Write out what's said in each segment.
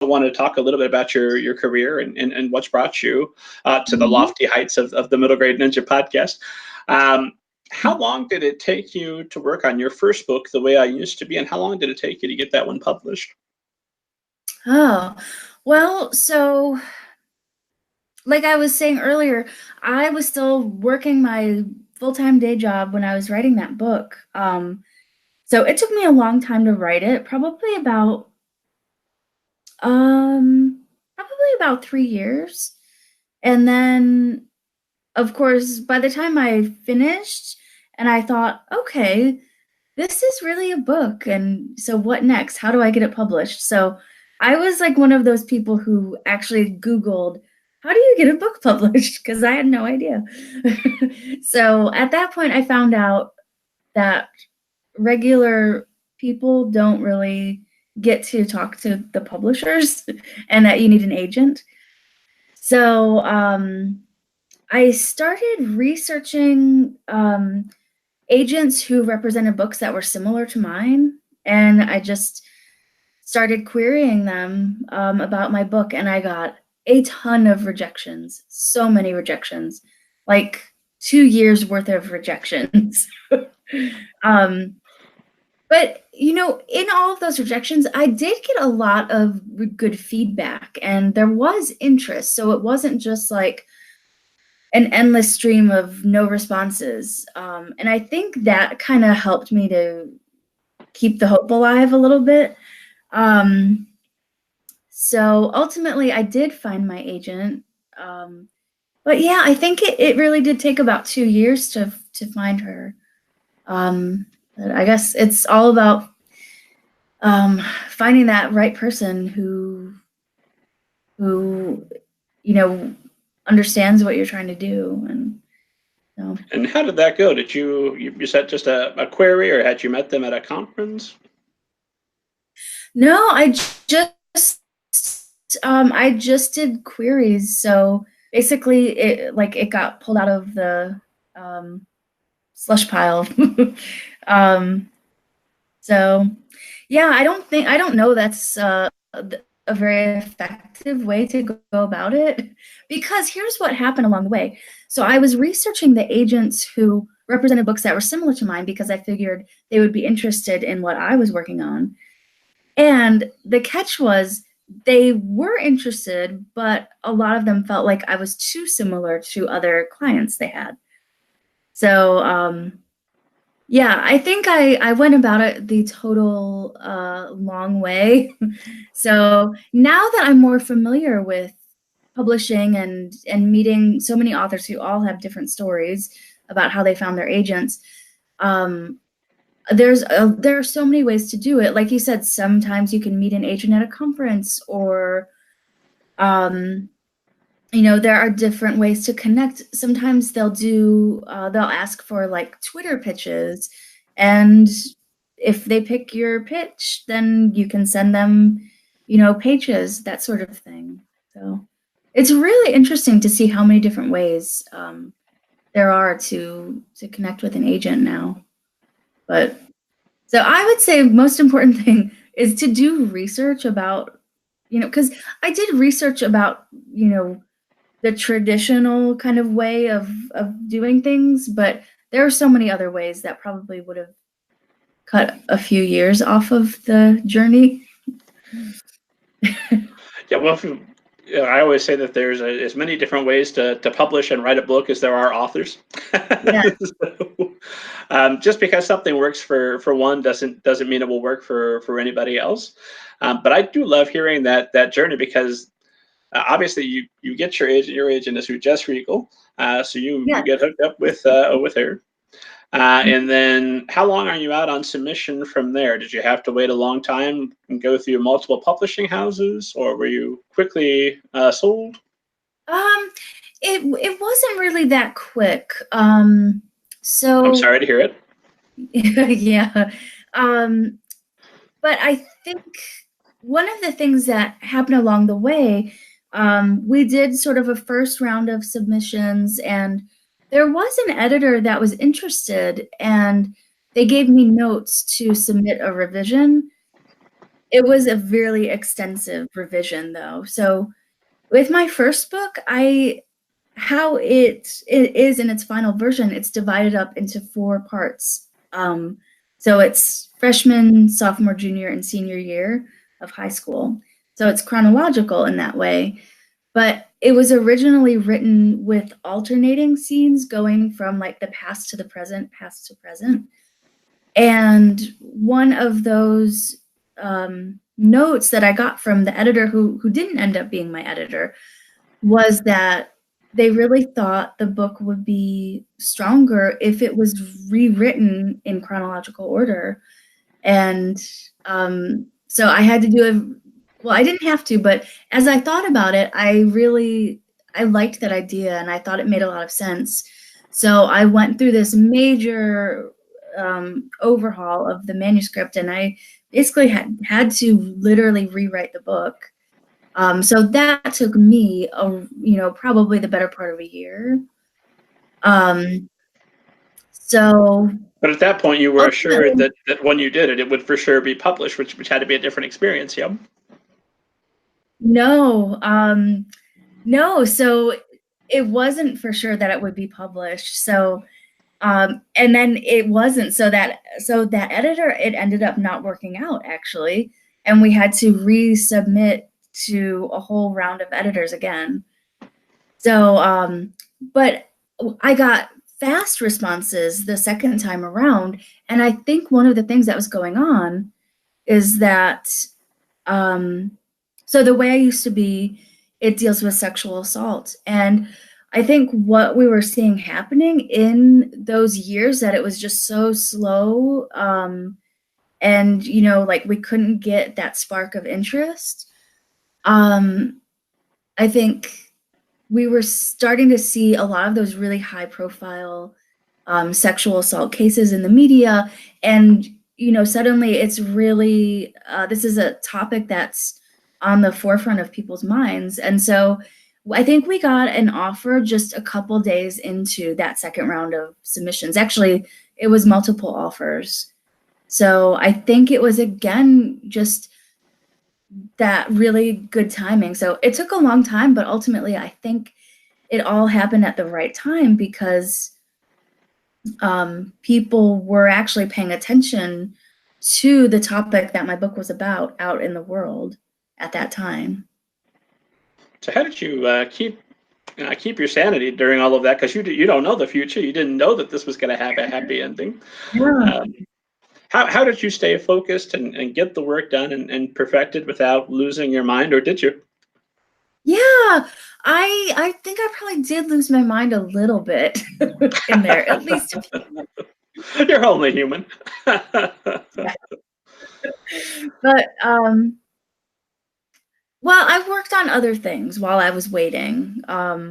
wanted to talk a little bit about your career and what's brought you to the lofty heights of the Middle Grade Ninja podcast. How long did it take you to work on your first book, The Way I Used to Be, and how long did it take you to get that one published? Oh, well, so like I was saying earlier, I was still working my full-time day job when I was writing that book. So it took me a long time to write it, probably about 3 years. And then, of course, by the time I finished, and I thought, okay, this is really a book. And so what next? How do I get it published? So I was like one of those people who actually Googled, how do you get a book published? Because I had no idea. So at that point, I found out that regular people don't really get to talk to the publishers and that you need an agent. So I started researching agents who represented books that were similar to mine, and I just started querying them about my book, and I got a ton of rejections, so many rejections, like 2 years worth of rejections. But, you know, in all of those rejections, I did get a lot of good feedback, and there was interest. So it wasn't just like an endless stream of no responses. And I think that kind of helped me to keep the hope alive a little bit. So ultimately, I did find my agent. But yeah, I think it really did take about 2 years to find her. I guess it's all about finding that right person who you know understands what you're trying to do. And so. And how did that go? Did you set just a query, or had you met them at a conference? No, I just did queries. So basically, it got pulled out of the slush pile. So yeah, I don't know that's a very effective way to go about it, because here's what happened along the way. So I was researching the agents who represented books that were similar to mine because I figured they would be interested in what I was working on. And the catch was they were interested, but a lot of them felt like I was too similar to other clients they had. So yeah, I think I went about it the total long way. So now that I'm more familiar with publishing and meeting so many authors who all have different stories about how they found their agents, there are so many ways to do it. Like you said, sometimes you can meet an agent at a conference, or there are different ways to connect. Sometimes they'll ask for like Twitter pitches, and if they pick your pitch, then you can send them, pages, that sort of thing. So it's really interesting to see how many different ways there are to connect with an agent now. But so I would say most important thing is to do research about, because I did research about, the traditional kind of way of doing things, but there are so many other ways that probably would have cut a few years off of the journey. Yeah, well, I always say that there's as many different ways to publish and write a book as there are authors. Yeah. So, just because something works for one doesn't mean it will work for anybody else. But I do love hearing that journey, because obviously you get your agent. Your agent is who Jess Regal. So you get hooked up with her. And then how long are you out on submission from there? Did you have to wait a long time and go through multiple publishing houses, or were you quickly sold? It wasn't really that quick. So I'm sorry to hear it. Yeah. But I think one of the things that happened along the way, we did sort of a first round of submissions, and there was an editor that was interested, and they gave me notes to submit a revision. It was a really extensive revision, though. So with my first book, how it is in its final version, it's divided up into 4 parts. So it's freshman, sophomore, junior, and senior year of high school. So it's chronological in that way. But it was originally written with alternating scenes going from like the past to the present, past to present. And one of those notes that I got from the editor who didn't end up being my editor was that they really thought the book would be stronger if it was rewritten in chronological order. And so I had to do well, I didn't have to, but as I thought about it, I liked that idea and I thought it made a lot of sense. So I went through this major overhaul of the manuscript, and I basically had to literally rewrite the book. So that took me, probably the better part of a year. But at that point, you were assured that when you did it, it would for sure be published, which had to be a different experience, yeah? No, so it wasn't for sure that it would be published. So, and then it wasn't. So that editor, it ended up not working out actually, and we had to resubmit to a whole round of editors again. So, but I got fast responses the second time around, and I think one of the things that was going on is that, so the way I used to be, it deals with sexual assault, and I think what we were seeing happening in those years that it was just so slow, and like we couldn't get that spark of interest. I think we were starting to see a lot of those really high profile sexual assault cases in the media, and suddenly it's really this is a topic that's on the forefront of people's minds. And so I think we got an offer just a couple days into that second round of submissions. Actually, it was multiple offers. So I think it was, again, just that really good timing. So it took a long time, but ultimately I think it all happened at the right time because people were actually paying attention to the topic that my book was about out in the world at that time. So how did you keep your sanity during all of that? Because you don't know the future. You didn't know that this was going to have a happy ending. Yeah. How did you stay focused and get the work done and perfected without losing your mind, or did you? Yeah, I think I probably did lose my mind a little bit in there, at least. You're only human. Yeah. But well, I worked on other things while I was waiting,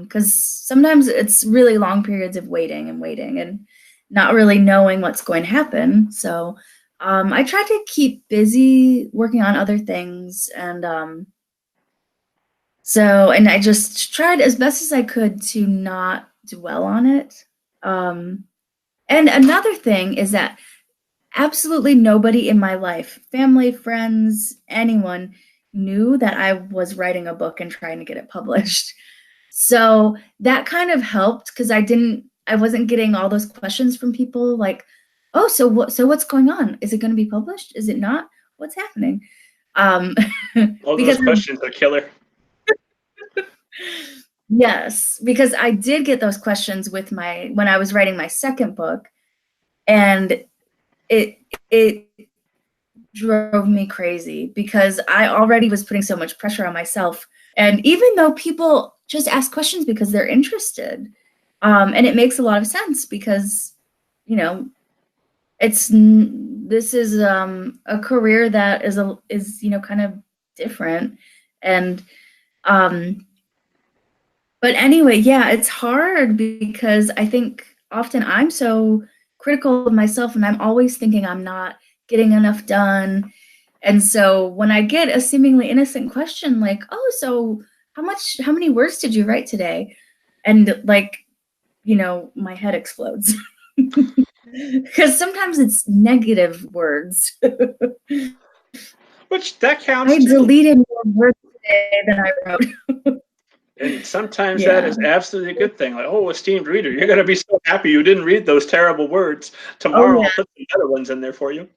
because sometimes it's really long periods of waiting and not really knowing what's going to happen. So I tried to keep busy working on other things, and and I just tried as best as I could to not dwell on it. And another thing is that absolutely nobody in my life, family, friends, anyone, knew that I was writing a book and trying to get it published. So that kind of helped because I wasn't getting all those questions from people like, oh, so what's going on? Is it going to be published? Is it not? What's happening? All those questions are killer. Yes, because I did get those questions when I was writing my second book, and it drove me crazy because I already was putting so much pressure on myself. And even though people just ask questions because they're interested, and it makes a lot of sense because, this is a career that is kind of different. And but anyway, yeah, it's hard because I think often I'm so critical of myself and I'm always thinking I'm not getting enough done. And so when I get a seemingly innocent question like, oh, so how many words did you write today? And my head explodes because sometimes it's negative words. Which that counts I too. deleted more words today than I wrote. And sometimes that is absolutely a good thing. Like, oh, esteemed reader, you're going to be so happy you didn't read those terrible words. Oh Tomorrow yeah. I'll put some better ones in there for you.